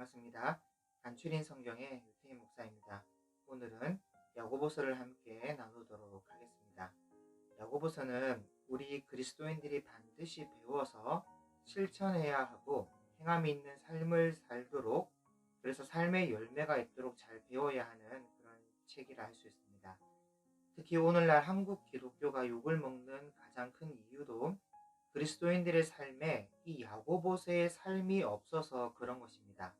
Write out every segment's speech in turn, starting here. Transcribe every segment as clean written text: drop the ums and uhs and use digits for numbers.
반갑습니다. 간추린 성경의 유태인 목사입니다. 오늘은 야고보서를 함께 나누도록 하겠습니다. 야고보서는 우리 그리스도인들이 반드시 배워서 실천해야 하고 행함이 있는 삶을 살도록, 그래서 삶의 열매가 있도록 잘 배워야 하는 그런 책이라 할 수 있습니다. 특히 오늘날 한국 기독교가 욕을 먹는 가장 큰 이유도 그리스도인들의 삶에 이 야고보서의 삶이 없어서 그런 것입니다.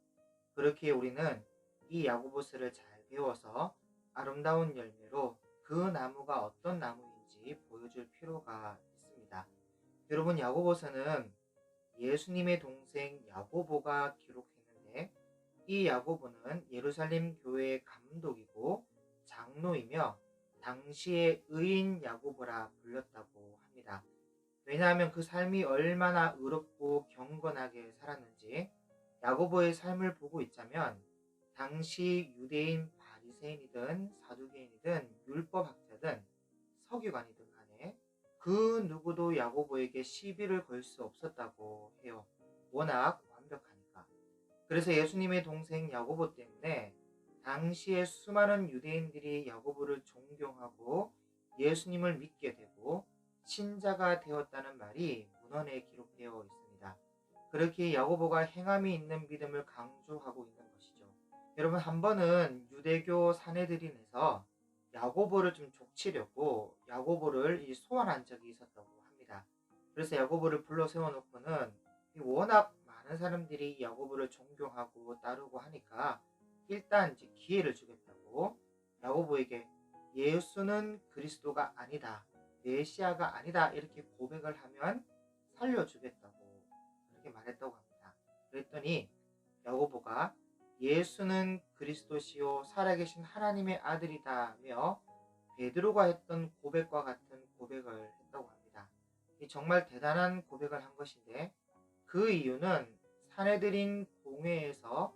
그렇기에 우리는 이 야고보서를 잘 배워서 아름다운 열매로 그 나무가 어떤 나무인지 보여줄 필요가 있습니다. 여러분, 야고보서는 예수님의 동생 야고보가 기록했는데, 이 야고보는 예루살렘 교회의 감독이고 장로이며 당시의 의인 야고보라 불렸다고 합니다. 왜냐하면 그 삶이 얼마나 의롭고 경건하게 살았는지 야고보의 삶을 보고 있자면, 당시 유대인 바리새인이든 사두개인이든 율법학자든 서기관이든 간에 그 누구도 야고보에게 시비를 걸 수 없었다고 해요. 워낙 완벽하니까. 그래서 예수님의 동생 야고보 때문에 당시에 수많은 유대인들이 야고보를 존경하고 예수님을 믿게 되고 신자가 되었다는 말이 문헌에 기록되어 있습니다. 그렇게 야고보가 행함이 있는 믿음을 강조하고 있는 것이죠. 여러분, 한 번은 유대교 사내들인에서 야고보를 좀 족치려고 야고보를 소환한 적이 있었다고 합니다. 그래서 야고보를 불러 세워놓고는 워낙 많은 사람들이 야고보를 존경하고 따르고 하니까 일단 기회를 주겠다고 야고보에게 예수는 그리스도가 아니다, 메시아가 아니다 이렇게 고백을 하면 살려주겠다고 그렇게 말했다고 합니다. 그랬더니 야고보가 예수는 그리스도시요 살아계신 하나님의 아들이다며 베드로가 했던 고백과 같은 고백을 했다고 합니다. 정말 대단한 고백을 한 것인데, 그 이유는 사내들인 공회에서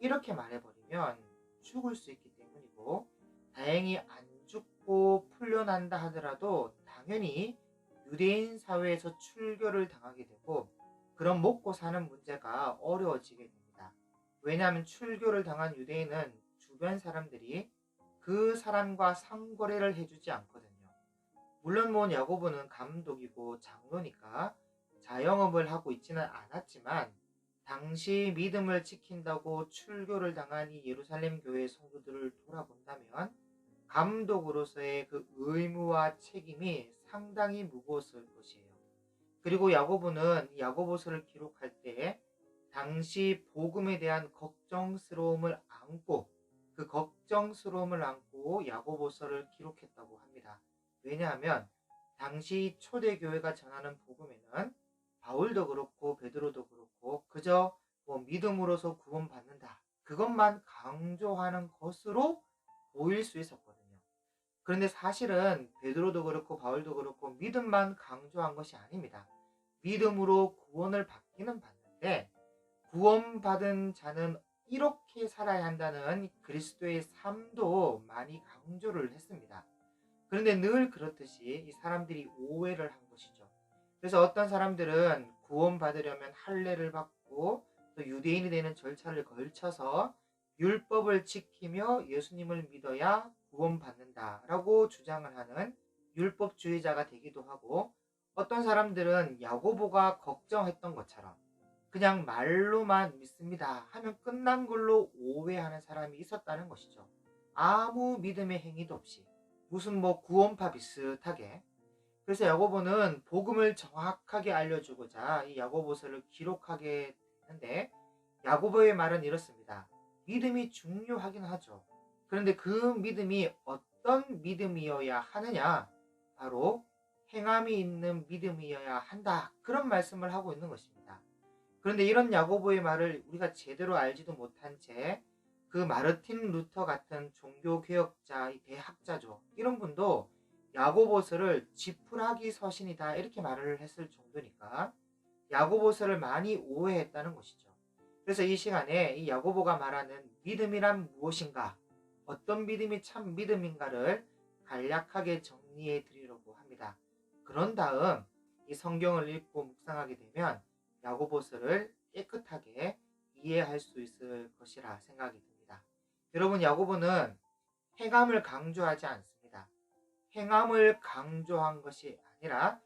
이렇게 말해버리면 죽을 수 있기 때문이고, 다행히 안 죽고 풀려난다 하더라도 당연히 유대인 사회에서 출교를 당하게 되고, 그런 먹고 사는 문제가 어려워지게 됩니다. 왜냐하면 출교를 당한 유대인은 주변 사람들이 그 사람과 상거래를 해주지 않거든요. 물론 야고보는 감독이고 장로니까 자영업을 하고 있지는 않았지만, 당시 믿음을 지킨다고 출교를 당한 이 예루살렘 교회 성도들을 돌아본다면 감독으로서의 그 의무와 책임이 상당히 무거웠을 것이에요. 그리고 야고보는 야고보서를 기록할 때 당시 복음에 대한 걱정스러움을 안고, 그 걱정스러움을 안고 야고보서를 기록했다고 합니다. 왜냐하면 당시 초대교회가 전하는 복음에는 바울도 그렇고 베드로도 그렇고 그저 믿음으로서 구원받는다, 그것만 강조하는 것으로 보일 수 있었거든요. 그런데 사실은 베드로도 그렇고 바울도 그렇고 믿음만 강조한 것이 아닙니다. 믿음으로 구원을 받기는 받는데, 구원받은 자는 이렇게 살아야 한다는 그리스도의 삶도 많이 강조를 했습니다. 그런데 늘 그렇듯이 이 사람들이 오해를 한 것이죠. 그래서 어떤 사람들은 구원받으려면 할례를 받고 또 유대인이 되는 절차를 걸쳐서 율법을 지키며 예수님을 믿어야 구원받는다라고 주장을 하는 율법주의자가 되기도 하고, 어떤 사람들은 야고보가 걱정했던 것처럼 그냥 말로만 믿습니다 하면 끝난 걸로 오해하는 사람이 있었다는 것이죠. 아무 믿음의 행위도 없이 무슨 구원파 비슷하게. 그래서 야고보는 복음을 정확하게 알려주고자 이 야고보서를 기록하게 되는데, 야고보의 말은 이렇습니다. 믿음이 중요하긴 하죠. 그런데 그 믿음이 어떤 믿음이어야 하느냐? 바로 행함이 있는 믿음이어야 한다, 그런 말씀을 하고 있는 것입니다. 그런데 이런 야고보의 말을 우리가 제대로 알지도 못한 채 그 마르틴 루터 같은 종교개혁자, 대학자죠, 이런 분도 야고보서를 지푸라기 서신이다 이렇게 말을 했을 정도니까 야고보서를 많이 오해했다는 것이죠. 그래서 이 시간에 이 야고보가 말하는 믿음이란 무엇인가, 어떤 믿음이 참 믿음인가를 간략하게 정리해 드리려고 합니다. 그런 다음 이 성경을 읽고 묵상하게 되면 야고보서를 깨끗하게 이해할 수 있을 것이라 생각이 듭니다. 여러분, 야고보는 행함을 강조하지 않습니다. 행함을 강조한 것이 아니라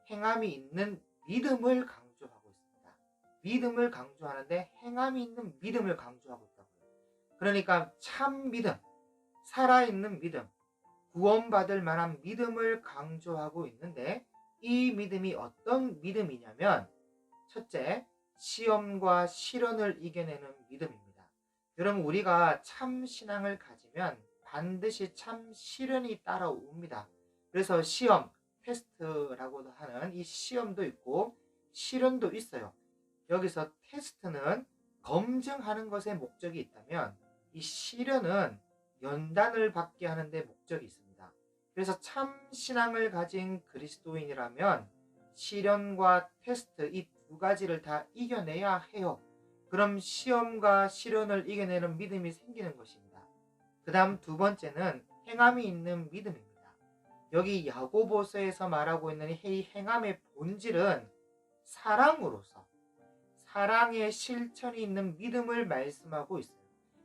행함이 있는 믿음을 강조하고 있습니다. 믿음을 강조하는데 행함이 있는 믿음을 강조하고 있다고요. 그러니까 참 믿음, 살아있는 믿음, 구원받을 만한 믿음을 강조하고 있는데, 이 믿음이 어떤 믿음이냐면, 첫째, 시험과 시련을 이겨내는 믿음입니다. 여러분, 우리가 참 신앙을 가지면 반드시 참 시련이 따라옵니다. 그래서 시험, 테스트라고도 하는 이 시험도 있고 시련도 있어요. 여기서 테스트는 검증하는 것에 목적이 있다면, 이 시련은 연단을 받게 하는 데 목적이 있습니다. 그래서 참 신앙을 가진 그리스도인이라면 시련과 테스트, 이 두 가지를 다 이겨내야 해요. 그럼 시험과 시련을 이겨내는 믿음이 생기는 것입니다. 그 다음 두 번째는 행함이 있는 믿음입니다. 여기 야고보서에서 말하고 있는 이 행함의 본질은 사랑으로서, 사랑의 실천이 있는 믿음을 말씀하고 있어요.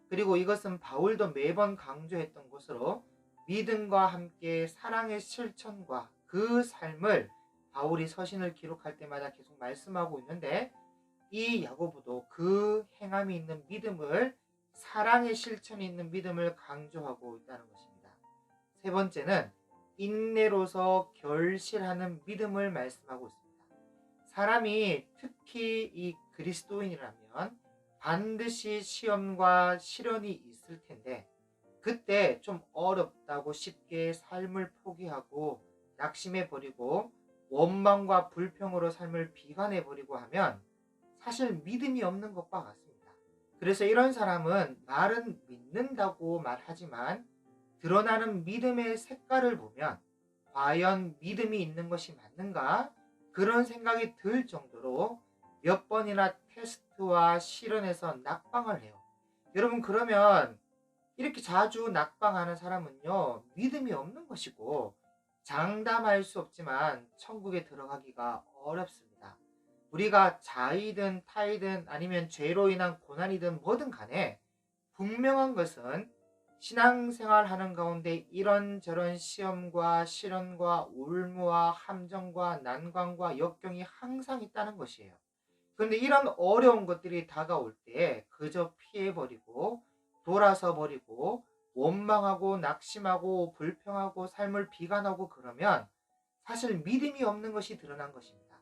그리고 이것은 바울도 매번 강조했던 것으로, 믿음과 함께 사랑의 실천과 그 삶을 바울이 서신을 기록할 때마다 계속 말씀하고 있는데, 이 야고보도 그 행함이 있는 믿음을, 사랑의 실천이 있는 믿음을 강조하고 있다는 것입니다. 세 번째는 인내로서 결실하는 믿음을 말씀하고 있습니다. 사람이 특히 이 그리스도인이라면 반드시 시험과 시련이 있을 텐데, 그때 좀 어렵다고 쉽게 삶을 포기하고 낙심해버리고 원망과 불평으로 삶을 비관해버리고 하면 사실 믿음이 없는 것과 같습니다. 그래서 이런 사람은 말은 믿는다고 말하지만 드러나는 믿음의 색깔을 보면 과연 믿음이 있는 것이 맞는가? 그런 생각이 들 정도로 몇 번이나 테스트와 시련에서 낙방을 해요. 여러분, 그러면 이렇게 자주 낙방하는 사람은요, 믿음이 없는 것이고 장담할 수 없지만 천국에 들어가기가 어렵습니다. 우리가 자이든 타이든 아니면 죄로 인한 고난이든 뭐든 간에 분명한 것은 신앙생활 하는 가운데 이런저런 시험과 시련과 울무와 함정과 난관과 역경이 항상 있다는 것이에요. 그런데 이런 어려운 것들이 다가올 때 그저 피해버리고 돌아서 버리고 원망하고 낙심하고 불평하고 삶을 비관하고 그러면 사실 믿음이 없는 것이 드러난 것입니다.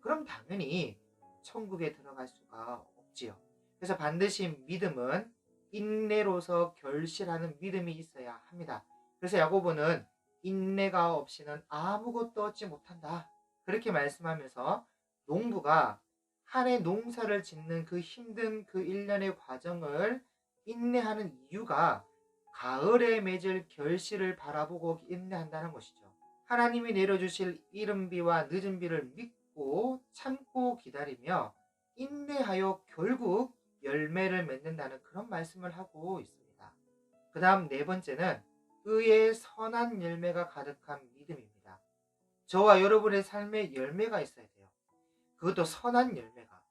그럼 당연히 천국에 들어갈 수가 없지요. 그래서 반드시 믿음은 인내로서 결실하는 믿음이 있어야 합니다. 그래서 야고보는 인내가 없이는 아무것도 얻지 못한다, 그렇게 말씀하면서 농부가 한 해 농사를 짓는 그 힘든 그 일련의 과정을 인내하는 이유가 가을에 맺을 결실을 바라보고 인내한다는 것이죠. 하나님이 내려주실 이른 비와 늦은 비를 믿고 참고 기다리며 인내하여 결국 열매를 맺는다는 그런 말씀을 하고 있습니다. 그 다음 네 번째는 의의 선한 열매가 가득한 믿음입니다. 저와 여러분의 삶에 열매가 있어야 돼요. 그것도 선한 열매가.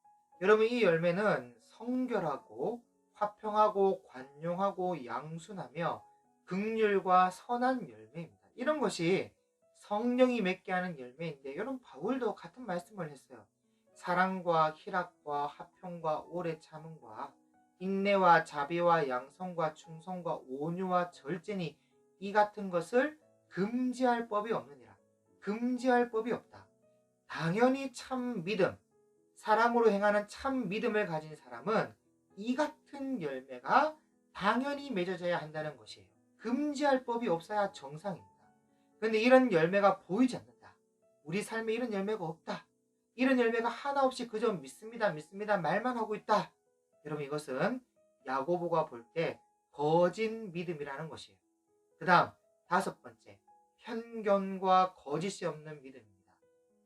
여러분, 이 열매는 성결하고 화평하고 관용하고 양순하며 긍휼과 선한 열매입니다. 이런 것이 성령이 맺게 하는 열매인데, 여러분, 바울도 같은 말씀을 했어요. 사랑과 희락과 화평과 오래 참음과 인내와 자비와 양성과 충성과 온유와 절제니 이 같은 것을 금지할 법이 없느니라. 금지할 법이 없다. 당연히 참 믿음, 사랑으로 행하는 참 믿음을 가진 사람은 이 같은 열매가 당연히 맺어져야 한다는 것이에요. 금지할 법이 없어야 정상입니다. 그런데 이런 열매가 보이지 않는다, 우리 삶에 이런 열매가 없다, 이런 열매가 하나 없이 그저 믿습니다 믿습니다 말만 하고 있다, 여러분, 이것은 야고보가 볼 때 거짓 믿음이라는 것이에요. 그 다음 다섯 번째, 편견과 거짓이 없는 믿음입니다.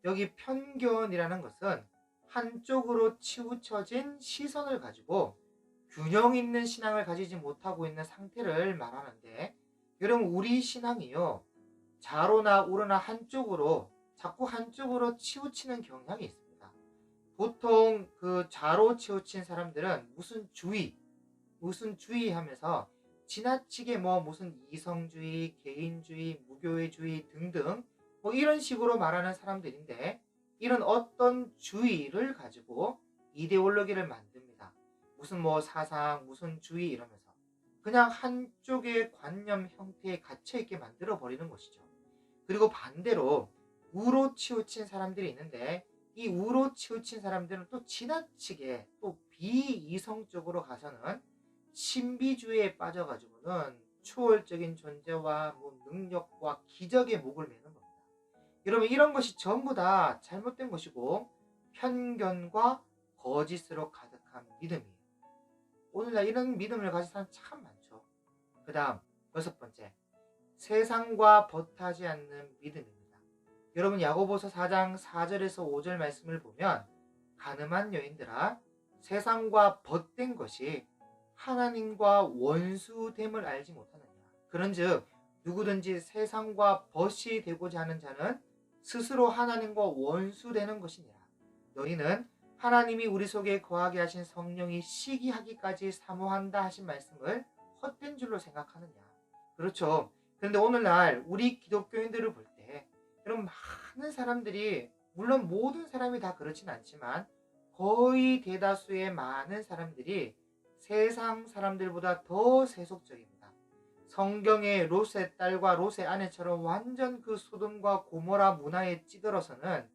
여기 편견이라는 것은 한쪽으로 치우쳐진 시선을 가지고 균형 있는 신앙을 가지지 못하고 있는 상태를 말하는데, 여러분, 우리 신앙이요, 좌로나 우로나 한쪽으로, 자꾸 한쪽으로 치우치는 경향이 있습니다. 보통 그 좌로 치우친 사람들은 무슨 주의 하면서 지나치게 뭐 무슨 이성주의, 개인주의, 무교회주의 등등 뭐 이런 식으로 말하는 사람들인데, 이런 어떤 주의를 가지고 이데올로기를 만듭니다. 무슨 뭐 사상, 무슨 주의 이러면서 그냥 한쪽의 관념 형태에 갇혀 있게 만들어 버리는 것이죠. 그리고 반대로 우로 치우친 사람들이 있는데, 이 우로 치우친 사람들은 또 지나치게 또 비이성적으로 가서는 신비주의에 빠져가지고는 초월적인 존재와 뭐 능력과 기적의 목을 매는 겁니다. 여러분, 이런 것이 전부 다 잘못된 것이고 편견과 거짓으로 가득한 믿음이에요. 오늘날 이런 믿음을 가진 사람 참 많죠. 그 다음 6번째, 세상과 벗하지 않는 믿음입니다. 여러분, 야고보서 4장 4절에서 5절 말씀을 보면, 가늠한 여인들아, 세상과 벗된 것이 하나님과 원수됨을 알지 못하느냐. 그런즉 누구든지 세상과 벗이 되고자 하는 자는 스스로 하나님과 원수되는 것이니라. 너희는 하나님이 우리 속에 거하게 하신 성령이 시기하기까지 사모한다 하신 말씀을 헛된 줄로 생각하느냐. 그렇죠. 그런데 오늘날 우리 기독교인들을 볼 때, 여러분, 많은 사람들이, 물론 모든 사람이 다 그렇진 않지만 거의 대다수의 많은 사람들이 세상 사람들보다 더 세속적입니다. 성경의 롯의 딸과 롯의 아내처럼 완전 그 소돔과 고모라 문화에 찌들어서는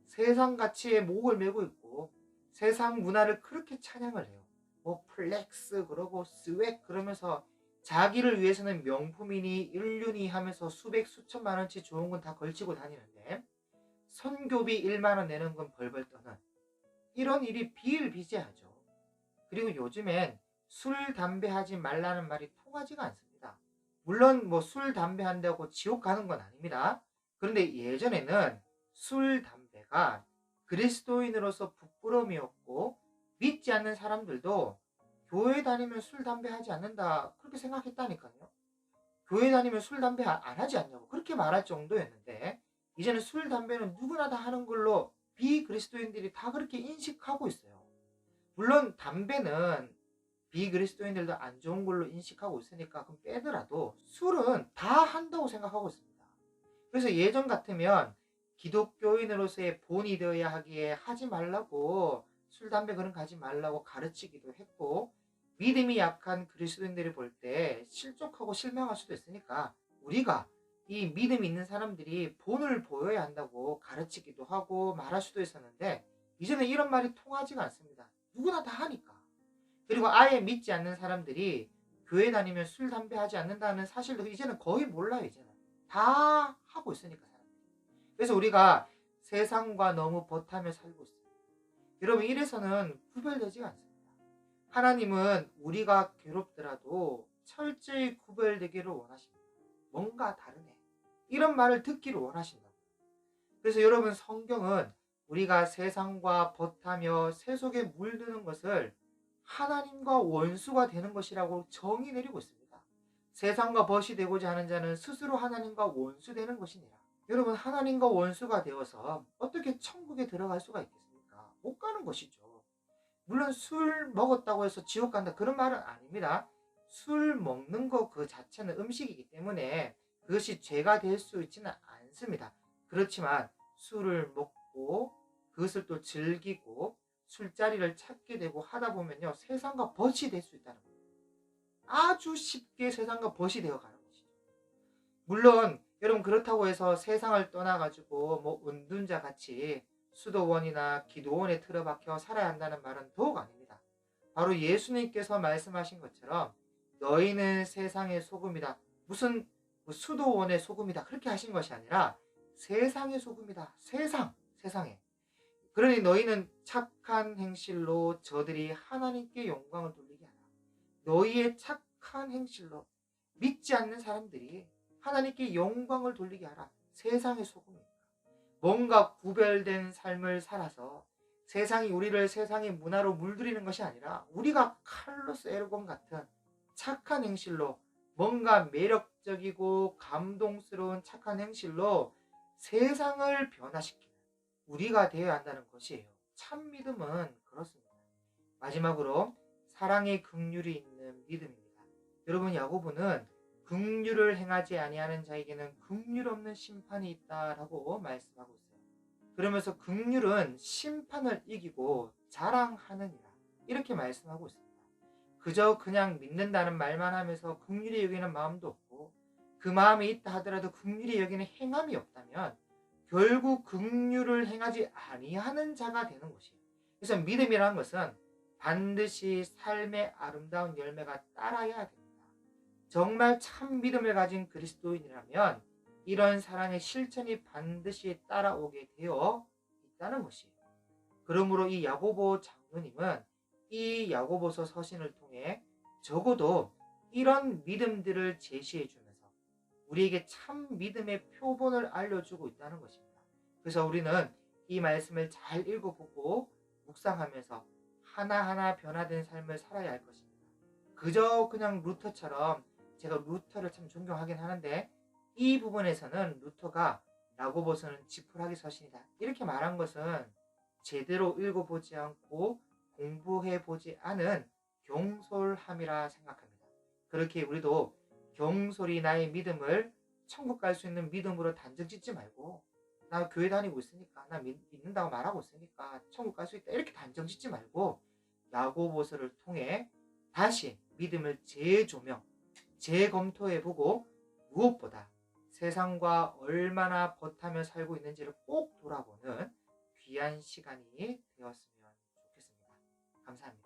세상 가치에 목을 메고 있고 세상 문화를 그렇게 찬양을 해요. 뭐 플렉스 그러고 스웩 그러면서 자기를 위해서는 명품이니 일륜이 하면서 수백 수천만 원치 좋은 건 다 걸치고 다니는데, 선교비 1만 원 내는 건 벌벌 떠는 이런 일이 비일비재하죠. 그리고 요즘엔 술, 담배 하지 말라는 말이 통하지가 않습니다. 물론 뭐 술, 담배 한다고 지옥 가는 건 아닙니다. 그런데 예전에는 술, 담배가 그리스도인으로서 부끄러움이었고, 믿지 않는 사람들도 교회 다니면 술, 담배 하지 않는다 그렇게 생각했다니까요. 교회 다니면 술, 담배 안 하지 않냐고 그렇게 말할 정도였는데, 이제는 술, 담배는 누구나 다 하는 걸로 비그리스도인들이 다 그렇게 인식하고 있어요. 물론 담배는 비그리스도인들도 안 좋은 걸로 인식하고 있으니까 그럼 빼더라도 술은 다 한다고 생각하고 있습니다. 그래서 예전 같으면 기독교인으로서의 본이 되어야 하기에 하지 말라고, 술, 담배 그런 거 하지 말라고 가르치기도 했고, 믿음이 약한 그리스도인들이 볼 때 실족하고 실망할 수도 있으니까 우리가 이 믿음이 있는 사람들이 본을 보여야 한다고 가르치기도 하고 말할 수도 있었는데, 이제는 이런 말이 통하지가 않습니다. 누구나 다 하니까. 그리고 아예 믿지 않는 사람들이 교회 다니면 술, 담배 하지 않는다는 사실도 이제는 거의 몰라요. 이제는 다 하고 있으니까 사람들이. 그래서 우리가 세상과 너무 벗하며 살고 있어요. 여러분, 이래서는 구별되지가 않습니다. 하나님은 우리가 괴롭더라도 철저히 구별되기를 원하십니다. 뭔가 다르네, 이런 말을 듣기를 원하신다고. 그래서 여러분, 성경은 우리가 세상과 벗하며 세속에 물드는 것을 하나님과 원수가 되는 것이라고 정의 내리고 있습니다. 세상과 벗이 되고자 하는 자는 스스로 하나님과 원수되는 것이니라. 여러분, 하나님과 원수가 되어서 어떻게 천국에 들어갈 수가 있겠습니까? 못 가는 것이죠. 물론 술 먹었다고 해서 지옥 간다 그런 말은 아닙니다. 술 먹는 거 그 자체는 음식이기 때문에 그것이 죄가 될 수 있지는 않습니다. 그렇지만 술을 먹고 그것을 또 즐기고 술자리를 찾게 되고 하다 보면요, 세상과 벗이 될 수 있다는 거예요. 아주 쉽게 세상과 벗이 되어 가는 것이죠. 물론 여러분, 그렇다고 해서 세상을 떠나가지고 뭐 은둔자 같이 수도원이나 기도원에 틀어박혀 살아야 한다는 말은 더욱 아닙니다. 바로 예수님께서 말씀하신 것처럼 너희는 세상의 소금이다. 무슨 수도원의 소금이다 그렇게 하신 것이 아니라 세상의 소금이다. 세상에. 그러니 너희는 착한 행실로 저들이 하나님께 영광을 돌리게 하라. 너희의 착한 행실로 믿지 않는 사람들이 하나님께 영광을 돌리게 하라. 세상의 소금입니다. 뭔가 구별된 삶을 살아서 세상이 우리를 세상의 문화로 물들이는 것이 아니라 우리가 칼로스 에르곤 같은 착한 행실로, 뭔가 매력적이고 감동스러운 착한 행실로 세상을 변화시키는 우리가 되어야 한다는 것이에요. 참 믿음은 그렇습니다. 마지막으로 사랑의 긍휼이 있는 믿음입니다. 여러분, 야고보는 긍휼을 행하지 아니하는 자에게는 긍휼 없는 심판이 있다라고 말씀하고 있어요. 그러면서 긍휼은 심판을 이기고 자랑하느니라 이렇게 말씀하고 있습니다. 그저 그냥 믿는다는 말만 하면서 긍휼히 여기는 마음도 없고 그 마음이 있다 하더라도 긍휼히 여기는 행함이 없다면 결국 긍휼을 행하지 아니하는 자가 되는 것이에요. 그래서 믿음이라는 것은 반드시 삶의 아름다운 열매가 따라야 됩니다. 정말 참 믿음을 가진 그리스도인이라면 이런 사랑의 실천이 반드시 따라오게 되어 있다는 것이에요. 그러므로 이 야고보 장로님은 이 야고보서 서신을 통해 적어도 이런 믿음들을 제시해 주면서 우리에게 참 믿음의 표본을 알려주고 있다는 것입니다. 그래서 우리는 이 말씀을 잘 읽어보고 묵상하면서 하나하나 변화된 삶을 살아야 할 것입니다. 그저 그냥 루터처럼, 제가 루터를 참 존경하긴 하는데 이 부분에서는 루터가 야고보서는 지푸라기 서신이다 이렇게 말한 것은 제대로 읽어보지 않고 공부해보지 않은 경솔함이라 생각합니다. 그렇게 우리도 경솔이 나의 믿음을 천국 갈 수 있는 믿음으로 단정 짓지 말고 나 교회 다니고 있으니까, 나 믿는다고 말하고 있으니까 천국 갈 수 있다 이렇게 단정 짓지 말고 야고보서를 통해 다시 믿음을 재조명, 재검토해보고 무엇보다 세상과 얼마나 버타며 살고 있는지를 꼭 돌아보는 귀한 시간이 되었으면 좋겠습니다. 감사합니다.